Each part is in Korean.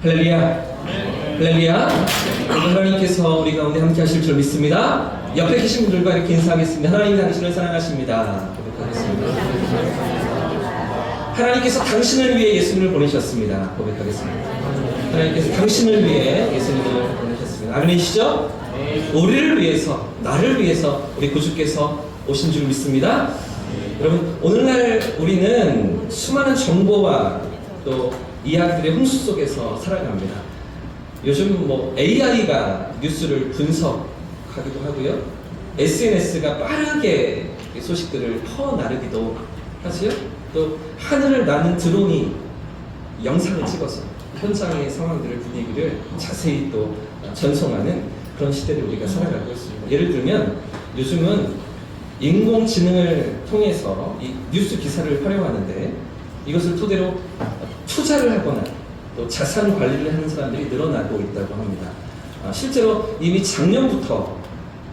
할렐루야. 할렐루야. 하나님께서 우리 가운데 함께 하실 줄 믿습니다. 옆에 계신 분들과 이렇게 인사하겠습니다. 하나님이 당신을 사랑하십니다. 고백하겠습니다. 하나님께서 당신을 위해 예수님을 보내셨습니다. 고백하겠습니다. 하나님께서 당신을 위해 예수님을 보내셨습니다. 아멘이시죠? 우리를 위해서, 나를 위해서 우리 구주께서 오신 줄 믿습니다. 여러분, 오늘날 우리는 수많은 정보와 또 이야기들의 홍수 속에서 살아갑니다. 요즘 AI가 뉴스를 분석하기도 하고요. SNS가 빠르게 소식들을 퍼나르기도 하지요. 또 하늘을 나는 드론이 영상을 찍어서 현장의 상황들을 분위기를 자세히 또 전송하는 그런 시대를 우리가 살아가고 있습니다. 예를 들면 요즘은 인공지능을 통해서 이 뉴스 기사를 활용하는데 이것을 토대로 투자를 하거나 또 자산 관리를 하는 사람들이 늘어나고 있다고 합니다. 실제로 이미 작년부터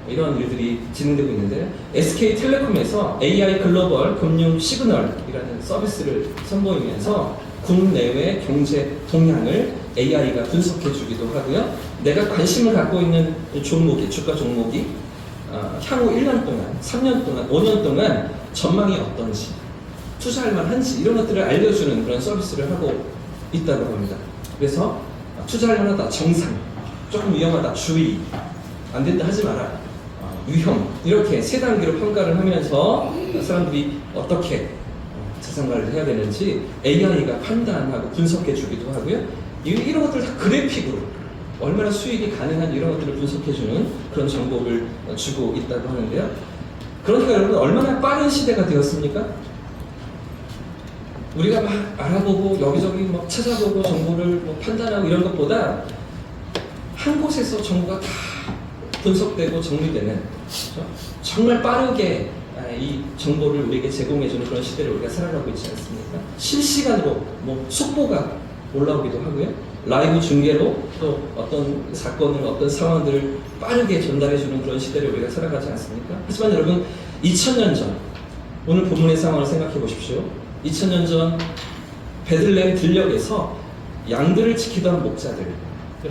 이런 일들이 진행되고 있는데 SK텔레콤에서 AI 글로벌 금융 시그널이라는 서비스를 선보이면서 국내외 경제 동향을 AI가 분석해 주기도 하고요. 내가 관심을 갖고 있는 종목이, 주가 종목이 향후 1년 동안, 3년 동안, 5년 동안 전망이 어떤지, 투자할 만한지 이런 것들을 알려주는 그런 서비스를 하고 있다고 합니다. 그래서 투자할 만하다, 정상, 조금 위험하다, 주의, 안 된다 하지 마라, 위험, 이렇게 세 단계로 평가를 하면서 사람들이 어떻게 자산 관리를 해야 되는지 AI가 판단하고 분석해 주기도 하고요. 이런 것들 다 그래픽으로 얼마나 수익이 가능한 이런 것들을 분석해주는 그런 정보를 주고 있다고 하는데요. 그러니까 여러분, 얼마나 빠른 시대가 되었습니까? 우리가 막 알아보고 여기저기 막 찾아보고 정보를 판단하고 이런 것보다 한 곳에서 정보가 다 분석되고 정리되는, 그렇죠? 정말 빠르게 이 정보를 우리에게 제공해주는 그런 시대를 우리가 살아가고 있지 않습니까? 실시간으로 속보가 올라오기도 하고요. 라이브 중계로 또 어떤 사건을, 어떤 상황들을 빠르게 전달해주는 그런 시대를 우리가 살아가지 않습니까? 하지만 여러분, 2000년 전, 오늘 본문의 상황을 생각해 보십시오. 2000년 전 베들레헴 들녘에서 양들을 지키던 목자들을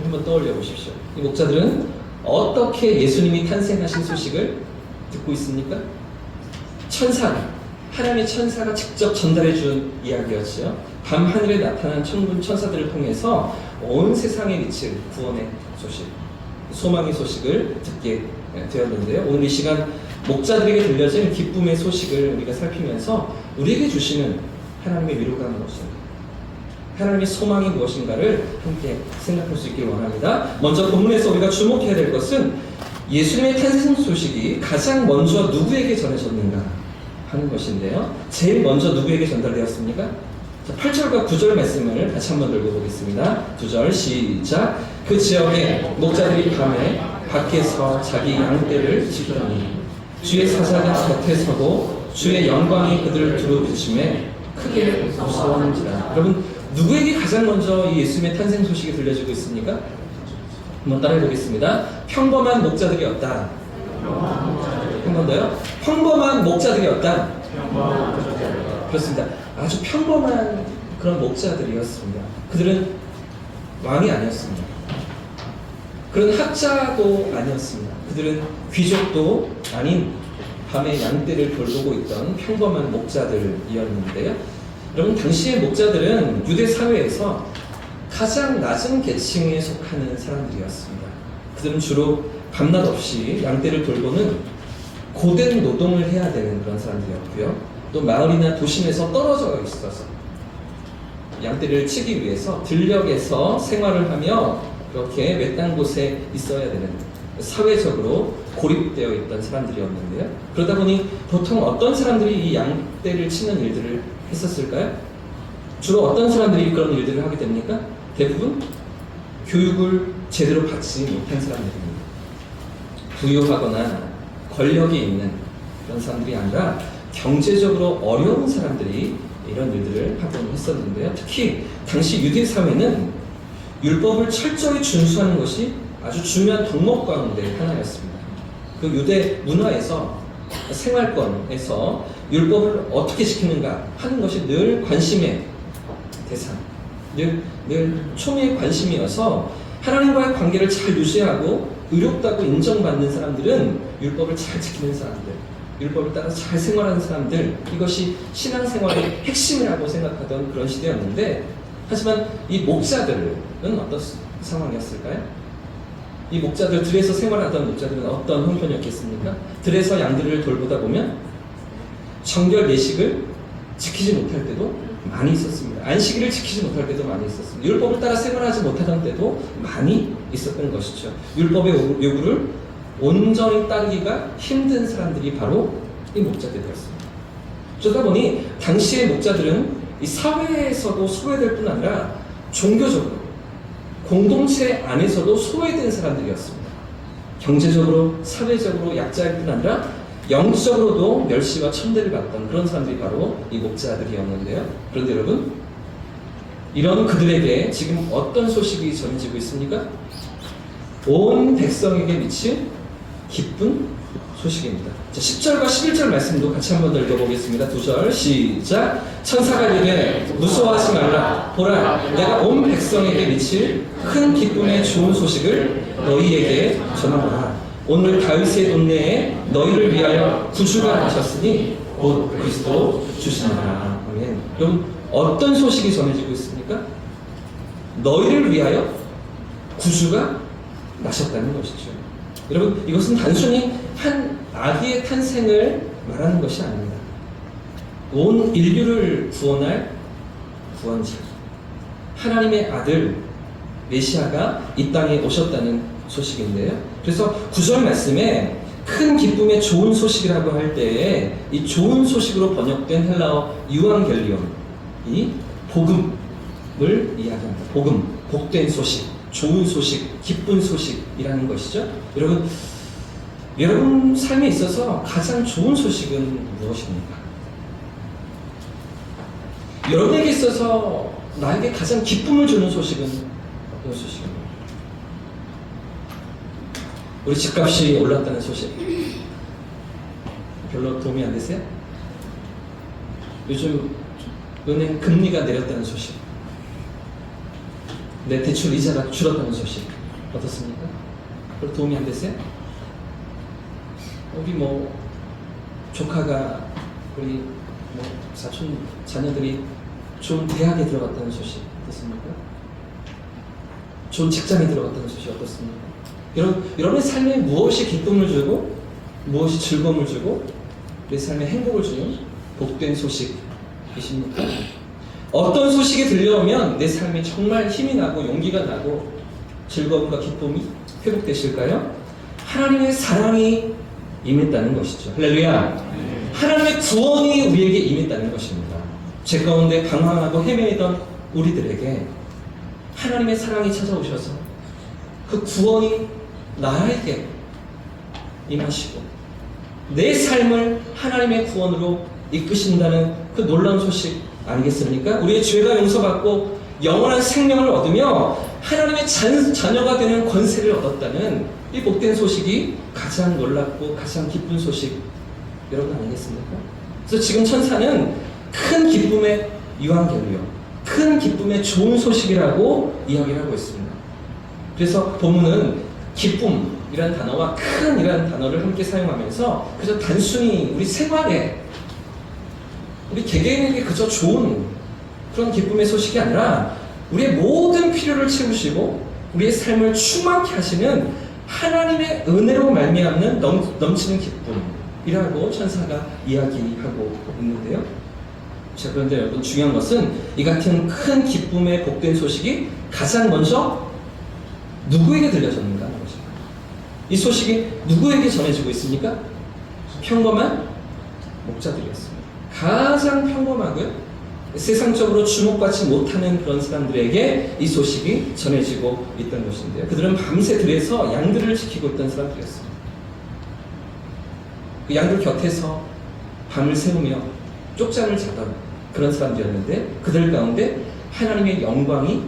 한번 떠올려 보십시오. 이 목자들은 어떻게 예수님이 탄생하신 소식을 듣고 있습니까? 하나님의 천사가 직접 전달해 준 이야기였죠. 밤하늘에 나타난 천군 천사들을 통해서 온 세상에 미칠 구원의 소식, 소망의 소식을 듣게 되었는데요. 오늘 이 시간 목자들에게 들려진 기쁨의 소식을 우리가 살피면서 우리에게 주시는 하나님의 위로가 무엇인가, 하나님의 소망이 무엇인가를 함께 생각할 수 있길 원합니다. 먼저 본문에서 우리가 주목해야 될 것은 예수님의 탄생 소식이 가장 먼저 누구에게 전해졌는가 하는 것인데요. 제일 먼저 누구에게 전달되었습니까? 자, 8절과 9절 말씀을 같이 한번 읽어보겠습니다. 2절 시작. 그 지역에 목자들이 밤에 밖에서 자기 양떼를 지키더니 주의 사자가 곁에 서고 주의 영광이 그들을 두루 비추매 크게 무서워하는지라. 여러분, 누구에게 가장 먼저 이 예수님의 탄생 소식이 들려지고 있습니까? 한번 따라해 보겠습니다. 평범한 목자들이었다. 한 번 더요. 평범한 목자들이었다. 그렇습니다. 아주 평범한 그런 목자들이었습니다. 그들은 왕이 아니었습니다. 그런 학자도 아니었습니다. 그들은 귀족도 아닌 밤에 양떼를 돌보고 있던 평범한 목자들이었는데요. 여러분, 당시의 목자들은 유대 사회에서 가장 낮은 계층에 속하는 사람들이었습니다. 그들은 주로 밤낮 없이 양떼를 돌보는 고된 노동을 해야 되는 그런 사람들이었고요. 또 마을이나 도심에서 떨어져 있어서 양떼를 치기 위해서 들녘에서 생활을 하며 그렇게 외딴 곳에 있어야 되는 사회적으로 고립되어 있던 사람들이었는데요. 그러다 보니 보통 어떤 사람들이 이 양떼를 치는 일들을 했었을까요? 주로 어떤 사람들이 그런 일들을 하게 됩니까? 대부분 교육을 제대로 받지 못한 사람들입니다. 부유하거나 권력이 있는 그런 사람들이 아니라 경제적으로 어려운 사람들이 이런 일들을 하곤 했었는데요. 특히 당시 유대 사회는 율법을 철저히 준수하는 것이 아주 중요한 덕목 가운데 하나였습니다. 그 유대 문화에서, 생활권에서 율법을 어떻게 지키는가 하는 것이 늘 관심의 대상, 늘 초미의 관심이어서 하나님과의 관계를 잘 유지하고 의롭다고 인정받는 사람들은 율법을 잘 지키는 사람들, 율법을 따라 잘 생활하는 사람들, 이것이 신앙생활의 핵심이라고 생각하던 그런 시대였는데, 하지만 이 목자들은 어떤 상황이었을까요? 이 목자들, 들에서 생활하던 목자들은 어떤 형편이었겠습니까? 들에서 양들을 돌보다 보면 정결 예식을 지키지 못할 때도 많이 있었습니다. 안식일을 지키지 못할 때도 많이 있었습니다. 율법을 따라 생활하지 못하던 때도 많이 있었던 것이죠. 율법의 요구를 온전히 따르기가 힘든 사람들이 바로 이 목자들이었습니다. 그러다 보니 당시의 목자들은 이 사회에서도 소외될 뿐 아니라 종교적으로, 공동체 안에서도 소외된 사람들이었습니다. 경제적으로, 사회적으로 약자일 뿐 아니라 영적으로도 멸시와 천대를 받던 그런 사람들이 바로 이 목자들이었는데요. 그런데 여러분, 이런 그들에게 지금 어떤 소식이 전해지고 있습니까? 온 백성에게 미칠 기쁜 소식입니다. 자, 10절과 11절 말씀도 같이 한번 더 읽어보겠습니다. 2절 시작. 천사가 이르되 무서워하지 말라. 보라, 내가 온 백성에게 미칠 큰 기쁨의 좋은 소식을 너희에게 전하노라. 오늘 다윗의 동네에 너희를 위하여 구주가 나셨으니 곧 그리스도 주시니라. 아멘. 그럼 어떤 소식이 전해지고 있습니까? 너희를 위하여 구주가 나셨다는 것이죠. 여러분, 이것은 단순히 한 아기의 탄생을 말하는 것이 아닙니다. 온 인류를 구원할 구원자, 하나님의 아들 메시아가 이 땅에 오셨다는 소식인데요. 그래서 9절 말씀에 큰 기쁨의 좋은 소식이라고 할 때에 이 좋은 소식으로 번역된 헬라어 유앙겔리온, 이 복음을 이야기합니다. 복음, 복된 소식, 좋은 소식, 기쁜 소식이라는 것이죠. 여러분 삶에 있어서 가장 좋은 소식은 무엇입니까? 여러분에게 있어서 나에게 가장 기쁨을 주는 소식은 어떤 소식입니까? 우리 집값이 올랐다는 소식 별로 도움이 안 되세요? 요즘 은행 금리가 내렸다는 소식, 내 대출 이자가 줄었다는 소식 어떻습니까? 별로 도움이 안 되세요? 우리 조카가, 우리 사촌 자녀들이 좋은 대학에 들어갔다는 소식 어떻습니까? 좋은 직장에 들어갔다는 소식 어떻습니까? 여러분의 삶에 무엇이 기쁨을 주고 무엇이 즐거움을 주고 내 삶에 행복을 주는 복된 소식이십니까? 어떤 소식이 들려오면 내 삶에 정말 힘이 나고 용기가 나고 즐거움과 기쁨이 회복되실까요? 하나님의 사랑이 임했다는 것이죠. 할렐루야. 하나님의 구원이 우리에게 임했다는 것입니다. 죄 가운데 방황하고 헤매이던 우리들에게 하나님의 사랑이 찾아오셔서 그 구원이 나에게 임하시고 내 삶을 하나님의 구원으로 이끄신다는 그 놀라운 소식 아니겠습니까? 우리의 죄가 용서받고 영원한 생명을 얻으며 하나님의 자녀가 되는 권세를 얻었다는 이 복된 소식이 가장 놀랍고 가장 기쁜 소식, 여러분 아니겠습니까? 그래서 지금 천사는 큰 기쁨의 유앙겔리오, 큰 기쁨의 좋은 소식이라고 이야기를 하고 있습니다. 그래서 본문은 기쁨이라는 단어와 큰이라는 단어를 함께 사용하면서 그저 단순히 우리 생활에, 우리 개개인에게 그저 좋은 그런 기쁨의 소식이 아니라 우리의 모든 필요를 채우시고 우리의 삶을 충만케 하시는 하나님의 은혜로 말미암는 넘치는 기쁨이라고 천사가 이야기하고 있는데요. 자, 그런데 여러분, 중요한 것은 이 같은 큰 기쁨의 복된 소식이 가장 먼저 누구에게 들려졌는가 하는 것입니다. 이 소식이 누구에게 전해지고 있습니까? 평범한 목자들이었습니다. 가장 평범하고 세상적으로 주목받지 못하는 그런 사람들에게 이 소식이 전해지고 있던 것인데요. 그들은 밤새 들에서 양들을 지키고 있던 사람들이었습니다. 그 양들 곁에서 밤을 새우며 쪽잠을 자던 그런 사람들이었는데 그들 가운데 하나님의 영광이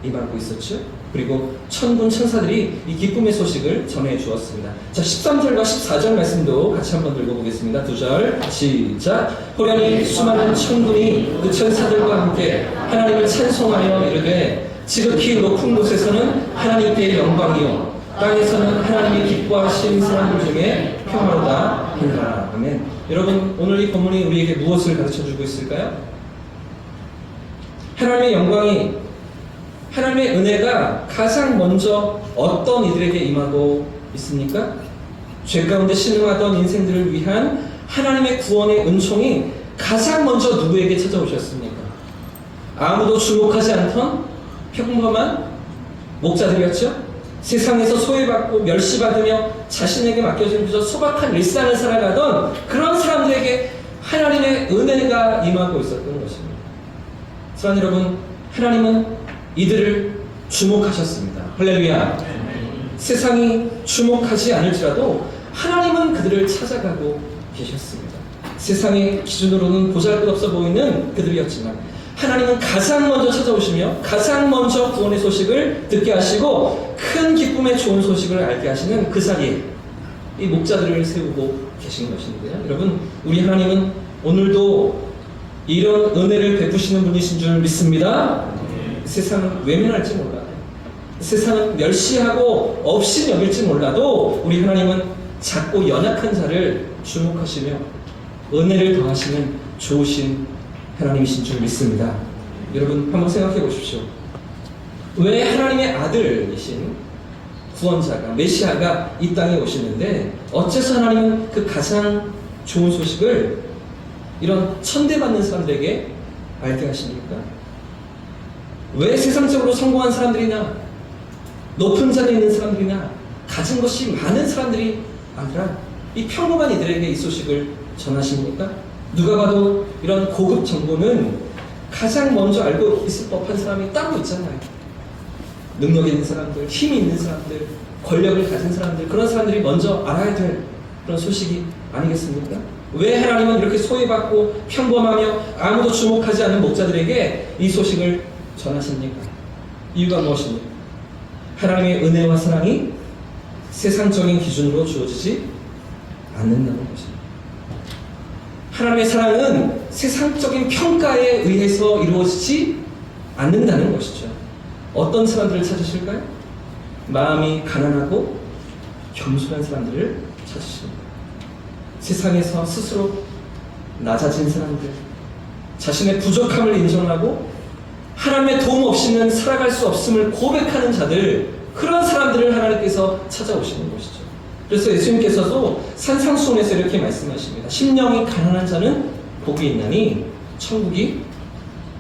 임하고 있었죠. 그리고 천군 천사들이 이 기쁨의 소식을 전해 주었습니다. 자, 13절과 14절 말씀도 같이 한번 읽어보겠습니다. 2절 시작. 호련히 수많은 천군이 그 천사들과 함께 하나님을 찬송하여 이르되 지극히 높은 곳에서는 하나님께 영광이요 땅에서는 하나님이 기뻐하신 사람들 중에 평화로다 하니라. 아멘. 여러분, 오늘 이 본문이 우리에게 무엇을 가르쳐주고 있을까요? 하나님의 영광이, 하나님의 은혜가 가장 먼저 어떤 이들에게 임하고 있습니까? 죄 가운데 신음하던 인생들을 위한 하나님의 구원의 은총이 가장 먼저 누구에게 찾아오셨습니까? 아무도 주목하지 않던 평범한 목자들이었죠? 세상에서 소외받고 멸시받으며 자신에게 맡겨진 그저 소박한 일상을 살아가던 그런 사람들에게 하나님의 은혜가 임하고 있었던 것입니다. 사랑하는 여러분, 하나님은 이들을 주목하셨습니다. 할렐루야. 세상이 주목하지 않을지라도 하나님은 그들을 찾아가고 계셨습니다. 세상의 기준으로는 보잘것없어 보이는 그들이었지만 하나님은 가장 먼저 찾아오시며 가장 먼저 구원의 소식을 듣게 하시고 큰 기쁨의 좋은 소식을 알게 하시는 그 자리에 이 목자들을 세우고 계신 것인데요. 여러분, 우리 하나님은 오늘도 이런 은혜를 베푸시는 분이신 줄 믿습니다. 세상은 외면할지 몰라도, 세상은 멸시하고 없이 여길지 몰라도 우리 하나님은 작고 연약한 자를 주목하시며 은혜를 더하시는 좋으신 하나님이신 줄 믿습니다. 여러분, 한번 생각해 보십시오. 왜 하나님의 아들이신 구원자가, 메시아가 이 땅에 오시는데 어째서 하나님은 그 가장 좋은 소식을 이런 천대받는 사람들에게 알게 하십니까? 왜 세상적으로 성공한 사람들이나 높은 자리에 있는 사람들이나 가진 것이 많은 사람들이 아니라 이 평범한 이들에게 이 소식을 전하십니까? 누가 봐도 이런 고급 정보는 가장 먼저 알고 있을 법한 사람이 따로 있잖아요. 능력 있는 사람들, 힘이 있는 사람들, 권력을 가진 사람들, 그런 사람들이 먼저 알아야 될 그런 소식이 아니겠습니까? 왜 하나님은 이렇게 소외받고 평범하며 아무도 주목하지 않는 목자들에게 이 소식을 전하십니까? 이유가 무엇입니까? 하나님의 은혜와 사랑이 세상적인 기준으로 주어지지 않는다는 것입니다. 하나님의 사랑은 세상적인 평가에 의해서 이루어지지 않는다는 것이죠. 어떤 사람들을 찾으실까요? 마음이 가난하고 겸손한 사람들을 찾으십니다. 세상에서 스스로 낮아진 사람들, 자신의 부족함을 인정하고 하나님의 도움 없이는 살아갈 수 없음을 고백하는 자들, 그런 사람들을 하나님께서 찾아오시는 것이죠. 그래서 예수님께서도 산상수훈에서 이렇게 말씀하십니다. 심령이 가난한 자는 복이 있나니 천국이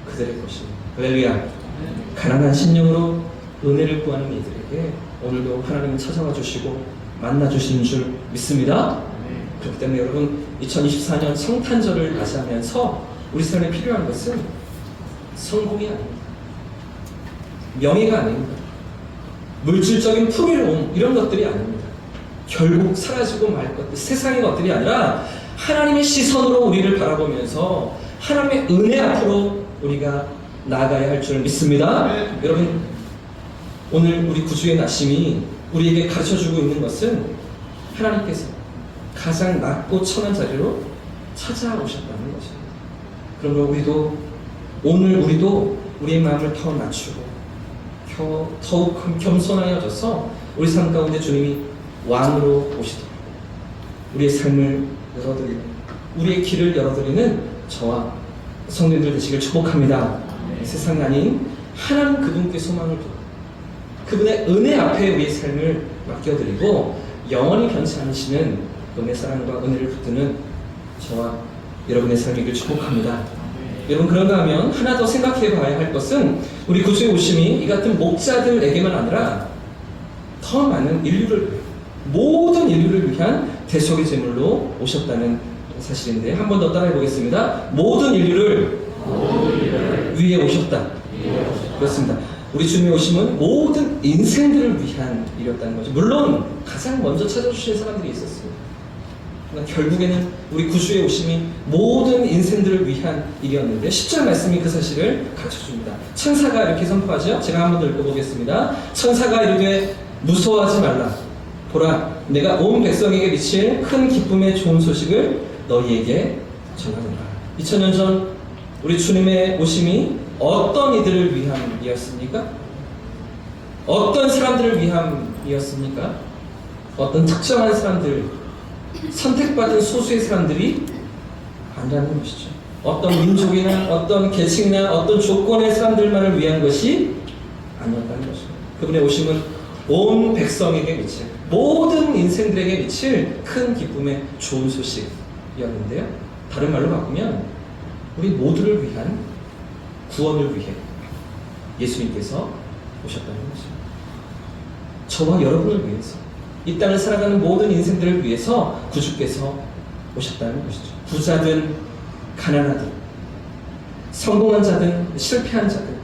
그들의 것입니다. 할렐루야. 가난한 심령으로 은혜를 구하는 이들에게 오늘도 하나님은 찾아와 주시고 만나 주시는 줄 믿습니다. 그렇기 때문에 여러분, 2024년 성탄절을 맞이하면서 우리 삶에 필요한 것은 성공이 아닙니다. 명예가 아닙니다. 물질적인 풍요로움, 이런 것들이 아닙니다. 결국 사라지고 말 것들, 세상의 것들이 아니라 하나님의 시선으로 우리를 바라보면서 하나님의 은혜 앞으로 우리가 나아가야 할 줄 믿습니다. 여러분, 오늘 우리 구주의 나심이 우리에게 가르쳐주고 있는 것은 하나님께서 가장 낮고 천한 자리로 찾아오셨다는 것입니다. 그러므로 오늘 우리도 우리의 마음을 더 낮추고 더욱 겸손하여져서 우리 삶 가운데 주님이 왕으로 오시도록 우리의 삶을 열어드리는, 우리의 길을 열어드리는 저와 성도님들 되시길 축복합니다. 세상이 아닌 하나님 그분께 소망을 두고 그분의 은혜 앞에 우리의 삶을 맡겨드리고 영원히 변치 않으시는 그분의 사랑과 은혜를 붙드는 저와 여러분의 삶이길 축복합니다. 여러분, 그런가 하면 하나 더 생각해 봐야 할 것은 우리 구주의 오심이 이 같은 목자들에게만 아니라 더 많은 모든 인류를 위한 대속의 제물로 오셨다는 사실인데, 한 번 더 따라해 보겠습니다. 모든 인류를 위해 오셨다. 그렇습니다. 우리 주님의 오심은 모든 인생들을 위한 일이었다는 거죠. 물론 가장 먼저 찾아주신 사람들이 있었습니다. 그러나 결국에는 우리 구주의 오심이 모든 인생들을 위한 일이었는데 10절 말씀이 그 사실을 가르쳐줍니다. 천사가 이렇게 선포하죠. 제가 한번 더 읽어보겠습니다. 천사가 이르되 무서워하지 말라. 보라, 내가 온 백성에게 미칠 큰 기쁨의 좋은 소식을 너희에게 전하노라. 2000년 전 우리 주님의 오심이 어떤 이들을 위함이었습니까? 어떤 사람들을 위함이었습니까? 어떤 특정한 사람들, 선택받은 소수의 사람들이 아니라는 것이죠. 어떤 민족이나 어떤 계층이나 어떤 조건의 사람들만을 위한 것이 아니었다는 것입니다. 그분의 오심은 온 백성에게 미칠, 모든 인생들에게 미칠 큰 기쁨의 좋은 소식이었는데요. 다른 말로 바꾸면 우리 모두를 위한 구원을 위해 예수님께서 오셨다는 것입니다. 저와 여러분을 위해서, 이 땅을 살아가는 모든 인생들을 위해서 구주께서 오셨다는 것이죠. 부자든 가난하든 성공한 자든 실패한 자든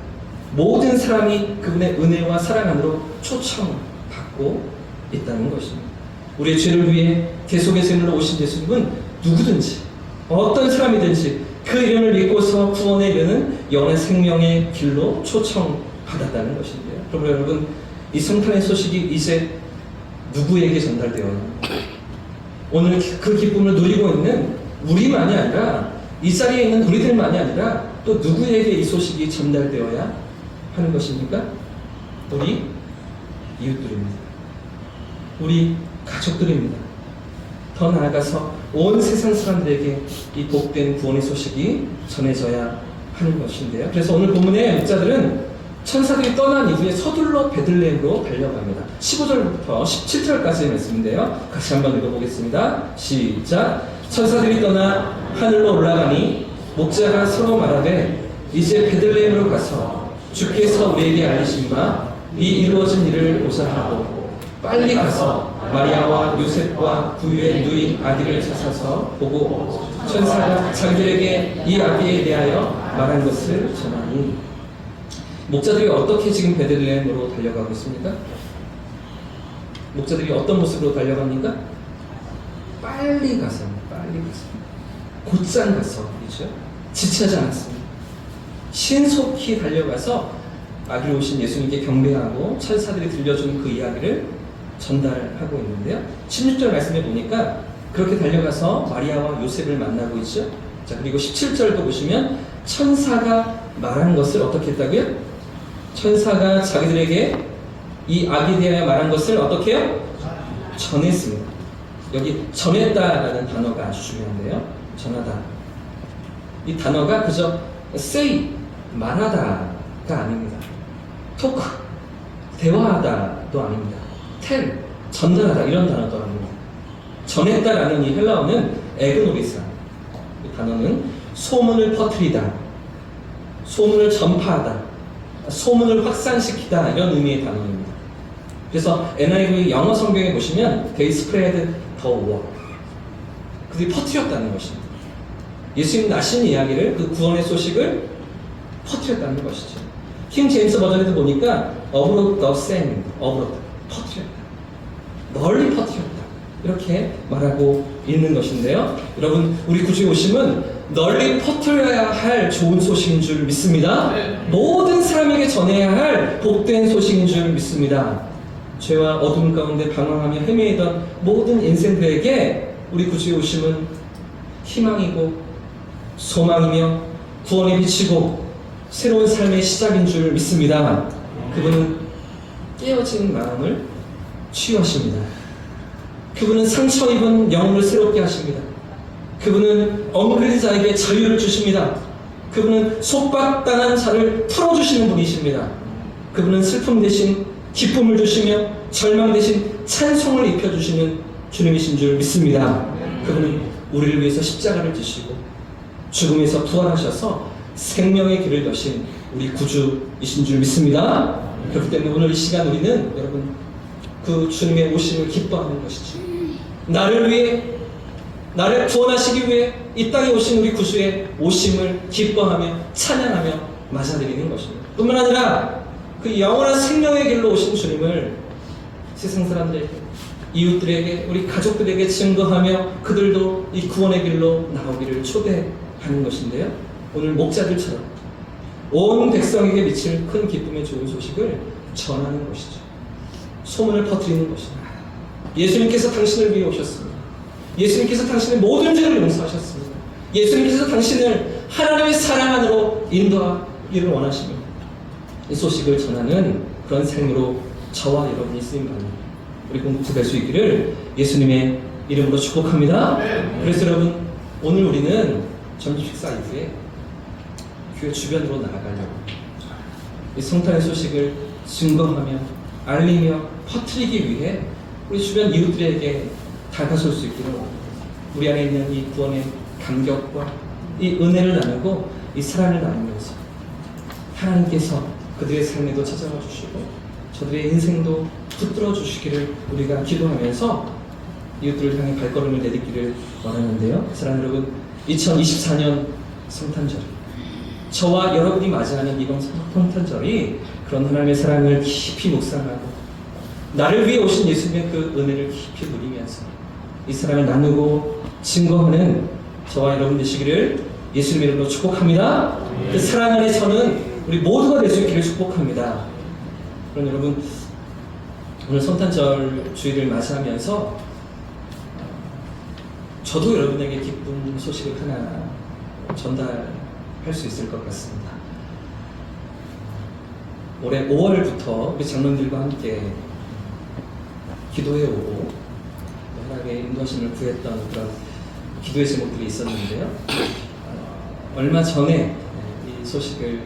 모든 사람이 그분의 은혜와 사랑 안으로 초청받고 있다는 것입니다. 우리의 죄를 위해 계속해서 이름으로 오신 예수님은 누구든지 어떤 사람이든지 그 이름을 믿고서 구원에 이르는 영원한 생명의 길로 초청받았다는 것인데요. 그러므로 여러분, 이 성탄의 소식이 이제 누구에게 전달되어요? 오늘 그 기쁨을 누리고 있는 우리만이 아니라, 이 자리에 있는 우리들만이 아니라 또 누구에게 이 소식이 전달되어야 하는 것입니까? 우리 이웃들입니다. 우리 가족들입니다. 더 나아가서 온 세상 사람들에게 이 복된 구원의 소식이 전해져야 하는 것인데요. 그래서 오늘 본문의 목자들은 천사들이 떠난 이후에 서둘러 베들레헴으로 달려갑니다. 15절부터 17절까지의 말씀인데요. 같이 한번 읽어보겠습니다. 시작. 천사들이 떠나 하늘로 올라가니 목자가 서로 말하되 이제 베들레헴으로 가서 주께서 우리에게 알리신 바 이 이루어진 일을 보자 하고 빨리 가서 마리아와 요셉과 부유의 누이 아기를 찾아서 보고 천사가 자기들에게 이 아기에 대하여 말한 것을 전하니. 목자들이 어떻게 지금 베들레헴으로 달려가고 있습니까? 목자들이 어떤 모습으로 달려갑니까? 빨리 가서 곧장 가서, 그렇죠? 지체하지 않았습니다. 신속히 달려가서 아기로 오신 예수님께 경배하고 천사들이 들려준 그 이야기를 전달하고 있는데요. 16절 말씀에 보니까 그렇게 달려가서 마리아와 요셉을 만나고 있죠. 자, 그리고 17절도 보시면 천사가 말한 것을 어떻게 했다고요? 천사가 자기들에게 이 아기에 대하여 말한 것을 어떻게 해요? 전했습니다. 여기 전했다라는 단어가 아주 중요한데요. 전하다. 이 단어가 그저 say, 말하다가 아닙니다. 토크, 대화하다도 아닙니다. tell, 전달하다 이런 단어도 아닙니다. 전했다라는 이 헬라어는 에그노리사. 이 단어는 소문을 퍼뜨리다, 소문을 전파하다, 소문을 확산시키다 이런 의미의 단어입니다. 그래서 NIV 영어 성경에 보시면 they spread the word. 그들이 퍼뜨렸다는 것입니다. 예수님 나신 이야기를, 그 구원의 소식을 퍼뜨렸다는 것이죠. 킹 제임스 버전에도 보니까 abroad the same, abroad, 퍼뜨렸다, 널리 퍼뜨렸다 이렇게 말하고 있는 것인데요. 여러분, 우리 구주의 오심은 널리 퍼뜨려야 할 좋은 소식인 줄 믿습니다. 모든 사람에게 전해야 할 복된 소식인 줄 믿습니다. 죄와 어둠 가운데 방황하며 헤매이던 모든 인생들에게 우리 구주의 오심은 희망이고 소망이며 구원의 빛이고 새로운 삶의 시작인 줄 믿습니다. 그분은 깨어진 마음을 치유하십니다. 그분은 상처 입은 영혼을 새롭게 하십니다. 그분은 엉클린 자에게 자유를 주십니다. 그분은 속박당한 자를 풀어주시는 분이십니다. 그분은 슬픔 대신 기쁨을 주시며 절망 대신 찬송을 입혀주시는 주님이신 줄 믿습니다. 그분은 우리를 위해서 십자가를 지시고 죽음에서 부활하셔서 생명의 길을 여신 우리 구주이신 줄 믿습니다. 그렇기 때문에 오늘 이 시간 우리는 여러분 그 주님의 오심을 기뻐하는 것이죠. 나를 위해, 나를 구원하시기 위해 이 땅에 오신 우리 구주의 오심을 기뻐하며 찬양하며 맞아들이는 것입니다. 뿐만 아니라 그 영원한 생명의 길로 오신 주님을 세상 사람들에게, 이웃들에게, 우리 가족들에게 증거하며 그들도 이 구원의 길로 나오기를 초대하는 것인데요. 오늘 목자들처럼 온 백성에게 미칠 큰 기쁨의 좋은 소식을 전하는 것이죠. 소문을 퍼뜨리는 것입니다. 예수님께서 당신을 위해 오셨습니다. 예수님께서 당신의 모든 죄를 용서하셨습니다. 예수님께서 당신을 하나님의 사랑 안으로 인도하기를 원하십니다. 이 소식을 전하는 그런 삶으로 저와 여러분이 쓰임받는 우리 공동체 될 수 있기를 예수님의 이름으로 축복합니다. 그래서 여러분, 오늘 우리는 점심 식사 이후에 교회 주변으로 나아가려고 이 성탄의 소식을 증거하며 알리며 퍼뜨리기 위해 우리 주변 이웃들에게 다가설 수 있기를 우리 안에 있는 이 구원의 감격과 이 은혜를 나누고 이 사랑을 나누면서 하나님께서 그들의 삶에도 찾아와 주시고 저들의 인생도 붙들어 주시기를 우리가 기도하면서 이웃들을 향해 발걸음을 내딛기를 원하는데요. 사랑하는 여러분, 2024년 성탄절, 저와 여러분이 맞이하는 이번 성탄절이 그런 하나님의 사랑을 깊이 묵상하고 나를 위해 오신 예수님의 그 은혜를 깊이 누리면서 이 사랑을 나누고 증거하는 저와 여러분 되시기를 예수님의 이름으로 축복합니다. 그 사랑 안에서는 우리 모두가 될 수 있기를 축복합니다. 그럼 여러분, 오늘 성탄절 주일을 맞이하면서 저도 여러분에게 기쁜 소식을 하나 전달할 수 있을 것 같습니다. 올해 5월부터 우리 장로님들과 함께 기도해오고 하나님의 인도하심을 구했던 그런 기도의 제목들이 있었는데요. 얼마 전에 이 소식을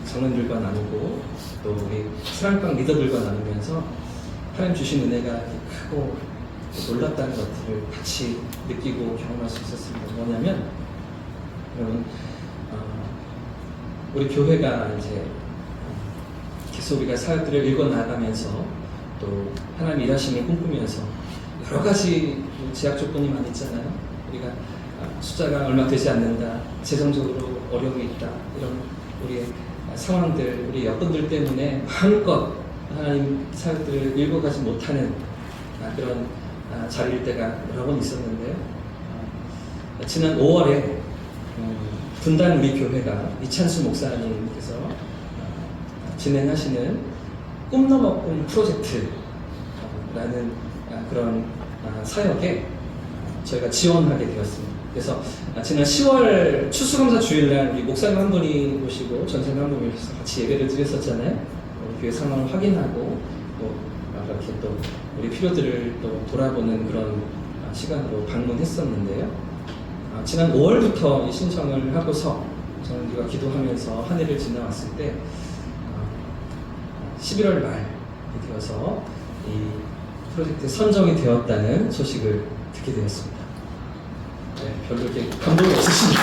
장로님들과 나누고 또 우리 사랑방 리더들과 나누면서 하나님 주신 은혜가 크고 놀랍다는 것들을 같이 느끼고 경험할 수 있었습니다. 뭐냐면 여러분, 우리 교회가 이제 계속 우리가 사역들을 읽어 나가면서 또 하나님 일하심을 꿈꾸면서 여러 가지 제약 조건이 많이 있잖아요. 우리가 숫자가 얼마 되지 않는다, 재정적으로 어려움이 있다, 이런 우리의 상황들, 우리 여건들 때문에 마음껏 하나님 사역들을 읽어가지 못하는 그런 자리일 때가 여러 번 있었는데요. 지난 5월에 분단 우리 교회가 이찬수 목사님께서 진행하시는 꿈넘어 꿈 프로젝트라는 그런 사역에 저희가 지원하게 되었습니다. 그래서 지난 10월 추수감사 주일날 우리 목사님 한 분이 오시고 전사님 한 분이 오셔서 같이 예배를 드렸었잖아요. 우리 교회 상황을 확인하고 또 이렇게 또 우리 필요들을 또 돌아보는 그런 시간으로 방문했었는데요. 지난 5월부터 이 신청을 하고서 저는 우리가 기도하면서 한 해를 지나왔을 때 11월 말이 되어서 이 프로젝트에 선정이 되었다는 소식을 듣게 되었습니다. 네, 별로 이렇게 감동이 없으십니까?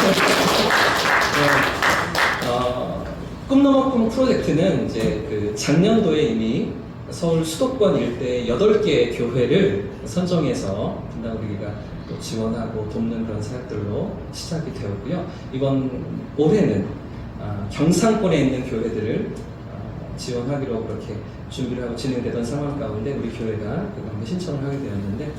꿈넘어 꿈 프로젝트는 이제 그 작년도에 이미 서울 수도권 일대 8개 교회를 선정해서 분당 우리가 또 지원하고 돕는 그런 사역들로 시작이 되었고요. 이번 올해는 경상권에 있는 교회들을 지원하기로 그렇게 준비를 하고 진행되던 상황 가운데 우리 교회가 그 가운데 신청을 하게 되었는데,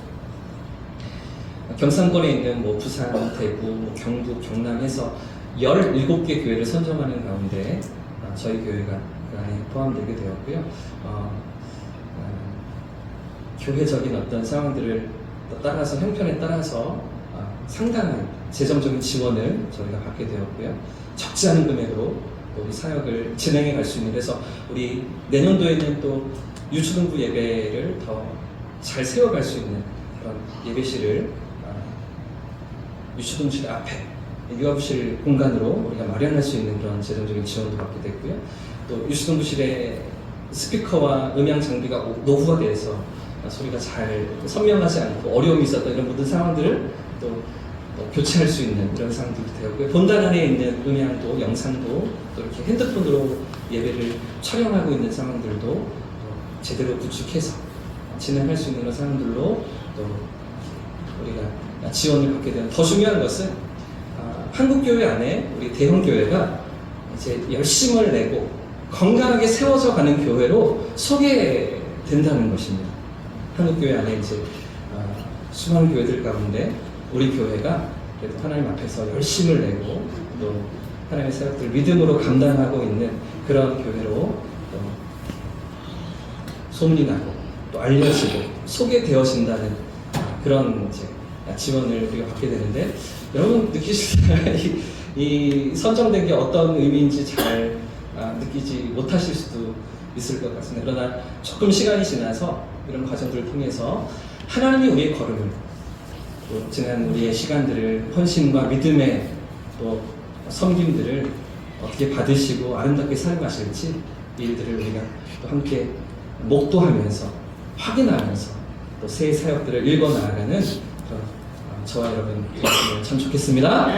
경상권에 있는 뭐 부산, 대구, 뭐 경북, 경남에서 17개 교회를 선정하는 가운데 저희 교회가 그 안에 포함되게 되었고요. 교회적인 어떤 상황들을 따라서, 형편에 따라서 상당한 재정적인 지원을 저희가 받게 되었고요. 적지 않은 금액으로 우리 사역을 진행해 갈 수 있는, 그래서 우리 내년도에는 또 유초등부 예배를 더 잘 세워갈 수 있는 그런 예배실을 유초등부실 앞에 유아부실 공간으로 우리가 마련할 수 있는 그런 재정적인 지원도 받게 됐고요. 또 유초등부실의 스피커와 음향 장비가 노후가 돼서 소리가 잘 선명하지 않고 어려움이 있었던 이런 모든 상황들을 또 교체할 수 있는 이런 상황들도 되었고요. 본당 안에 있는 음향도 영상도 또 이렇게 핸드폰으로 예배를 촬영하고 있는 상황들도 제대로 구축해서 진행할 수 있는 그런 상황들로 또 우리가 지원을 받게 되는, 더 중요한 것은 한국교회 안에 우리 대형교회가 이제 열심을 내고 건강하게 세워져 가는 교회로 소개된다는 것입니다. 한국교회 안에 이제 수많은 교회들 가운데 우리 교회가 그래도 하나님 앞에서 열심을 내고 또 하나님의 사역들을 믿음으로 감당하고 있는 그런 교회로 또 소문이 나고 또 알려지고 소개되어진다는 그런 이제 지원을 우리가 받게 되는데, 여러분 느끼시나요? 이 선정된 게 어떤 의미인지 잘 느끼지 못하실 수도 있을 것 같습니다. 그러나 조금 시간이 지나서 이런 과정들을 통해서 하나님이 우리의 걸음을, 또 지난 우리의 시간들을 헌신과 믿음의 또 섬김들을 어떻게 받으시고 아름답게 사용하실지, 이 일들을 우리가 또 함께 목도하면서 확인하면서 또 새 사역들을 읽어 나가는 그런 저와 여러분 되었으면 참 좋겠습니다.